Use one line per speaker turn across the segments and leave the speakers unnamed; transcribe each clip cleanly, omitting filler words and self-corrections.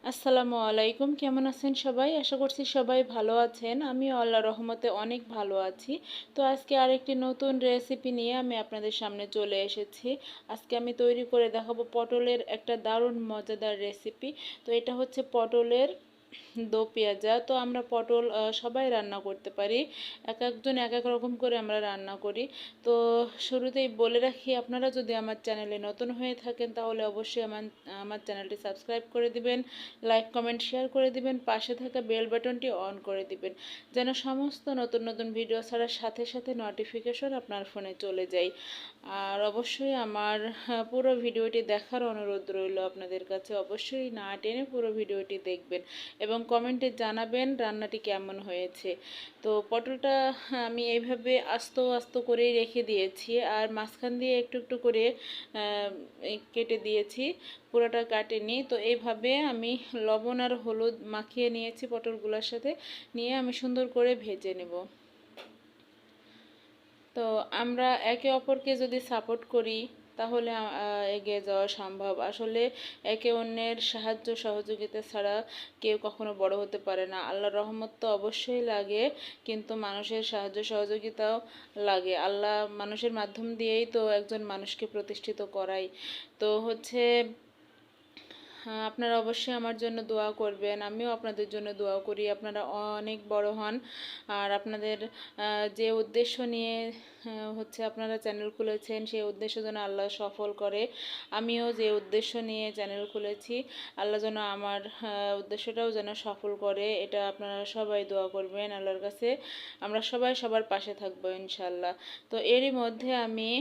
আসসালামু আলাইকুম। কেমন আছেন সবাই? আশা করছি সবাই ভালো আছেন। আমিও আল্লাহর রহমতে অনেক ভালো আছি। তো আজকে আরেকটি নতুন রেসিপি নিয়ে আমি আপনাদের সামনে চলে এসেছি। আজকে আমি তৈরি করে দেখাবো পটলের একটা দারুণ মজাদার রেসিপি। তো এটা হচ্ছে পটলের দো পেঁয়াজা। তো আমরা পটল সবাই রান্না করতে পারি, এক একজন এক এক রকম করে আমরা রান্না করি। তো শুরুতেই বলে রাখি, আপনারা যদি আমার চ্যানেলে নতুন হয়ে থাকেন তাহলে অবশ্যই আমার চ্যানেলটি সাবস্ক্রাইব করে দিবেন, লাইক কমেন্ট শেয়ার করে দিবেন, পাশে থাকা বেল বাটনটি অন করে দিবেন, যেন সমস্ত নতুন নতুন ভিডিও ছাড়ার সাথে সাথে নোটিফিকেশন আপনার ফোনে চলে যায়। আর অবশ্যই আমার পুরো ভিডিওটি দেখার অনুরোধ রইল আপনাদের কাছে। অবশ্যই না টেনে পুরো ভিডিওটি দেখবেন এবং কমেন্টে জানাবেন রান্নাটি কেমন হয়েছে। তো পটলটা আমি এইভাবে আস্ত আস্ত করেই রেখে দিয়েছি, আর মাঝখান দিয়ে একটু একটু করে কেটে দিয়েছি, পুরোটা কাটেনি। তো এইভাবে আমি লবণ আর হলুদ মাখিয়ে নিয়েছি পটলগুলোর সাথে, নিয়ে আমি সুন্দর করে ভেজে নেব। তো আমরা একে অপরকে যদি সাপোর্ট করি তাহলে এগিয়ে যাওয়া সম্ভব। আসলে একে অন্যের সাহায্য সহযোগিতা ছাড়া কেউ কখনো বড় হতে পারে না। আল্লাহর রহমত তো অবশ্যই লাগে, কিন্তু মানুষের সাহায্য সহযোগিতাও লাগে। আল্লাহ মানুষের মাধ্যম দিয়েই তো একজন মানুষকে প্রতিষ্ঠিত করাই। তো হচ্ছে আপনারা অবশ্যই আমার জন্য দোয়া করবেন, আমিও আপনাদের জন্য দোয়া করি। আপনারা অনেক বড় হন, আর আপনাদের যে উদ্দেশ্য নিয়ে হচ্ছে আপনারা চ্যানেল খুলেছেন সেই উদ্দেশ্য যেন আল্লাহ সফল করে। আমিও যে উদ্দেশ্য নিয়ে চ্যানেল খুলেছি, আল্লাহ যেন আমার উদ্দেশ্যটাও যেন সফল করে, এটা আপনারা সবাই দোয়া করবেন আল্লাহর কাছে। আমরা সবাই সবার পাশে থাকবো ইনশাল্লাহ। তো এরই মধ্যে আমি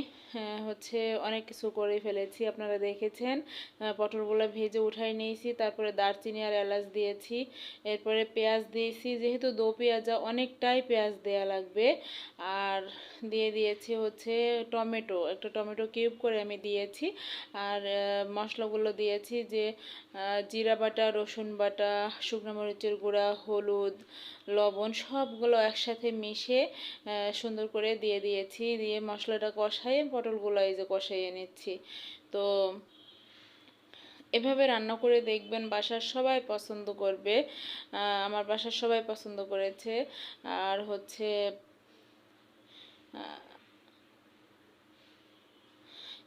হচ্ছে অনেক কিছু করে ফেলেছি, আপনারা দেখেছেন। পটলগুলো ভেজে উঠাই নিয়েছি, তারপরে দারচিনি আর এলাচ দিয়েছি, এরপরে পেঁয়াজ দিয়েছি, যেহেতু দো পেঁয়াজা অনেকটাই পেঁয়াজ দেয়া লাগবে। আর দিয়ে দিয়েছি হচ্ছে টমেটো, একটা টমেটো কিউব করে আমি দিয়েছি। আর মশলাগুলো দিয়েছি যে জিরা বাটা, রসুন বাটা, শুকনো মরিচের গুঁড়া, হলুদ, লবণ সবগুলো একসাথে মিশে সুন্দর করে দিয়ে দিয়েছি। দিয়ে মশলাটা কষাইয়ে পটলগুলো এই যে কষাইয়ে নিচ্ছি। তো এভাবে রান্না করে দেখবেন, বাসার সবাই পছন্দ করবে। আমার বাসার সবাই পছন্দ করেছে। আর হচ্ছে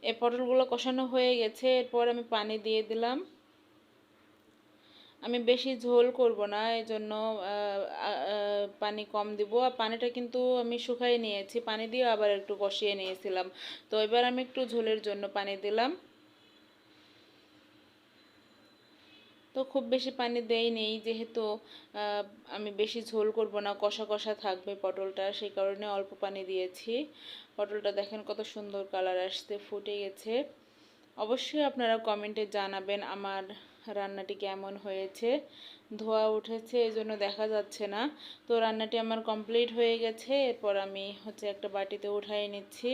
এই পটলগুলো কষানো হয়ে গেছে, এরপর আমি পানি দিয়ে দিলাম। আমি বেশি ঝোল করব না, এই জন্য পানি কম দিব। আর পানিটা কিন্তু আমি শুকাই নিয়েছি, পানি দিয়ে আবার একটু কষিয়ে নিয়েছিলাম। তো এবার আমি একটু ঝোলের জন্য পানি দিলাম। তো খুব বেশি পানি দেই নেই, যেহেতু আমি বেশি ঝোল করব না, কষা কষা থাকবে পটলটা, সেই কারণে অল্প পানি দিয়েছি। পটলটা দেখেন কত সুন্দর কালার আসছে, ফুটে গেছে। অবশ্যই আপনারা কমেন্টে জানাবেন আমার রান্নাটি কেমন হয়েছে। ধোয়া উঠেছে এই জন্য দেখা যাচ্ছে না। তো রান্নাটি আমার কমপ্লিট হয়ে গেছে, এরপর আমি হচ্ছে একটা বাটিতে উঠাই নিচ্ছি।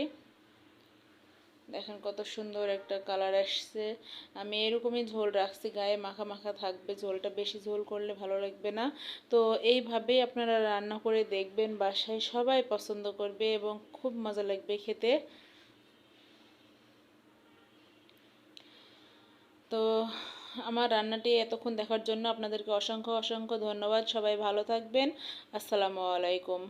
দেখেন কত সুন্দর একটা কালার আসছে। আমি এরকমই ঝোল রাখছি, গায়ে মাখা মাখা থাকবে, ঝোলটা বেশি ঝোল করলে ভালো লাগবে না। তো এইভাবেই আপনারা রান্না করে দেখবেন, বাসায় সবাই পছন্দ করবে এবং খুব মজা লাগবে খেতে। তো আমার রান্নাটি এতক্ষণ দেখার জন্য আপনাদেরকে অসংখ্য অসংখ্য ধন্যবাদ। সবাই ভালো থাকবেন। আসসালামু আলাইকুম।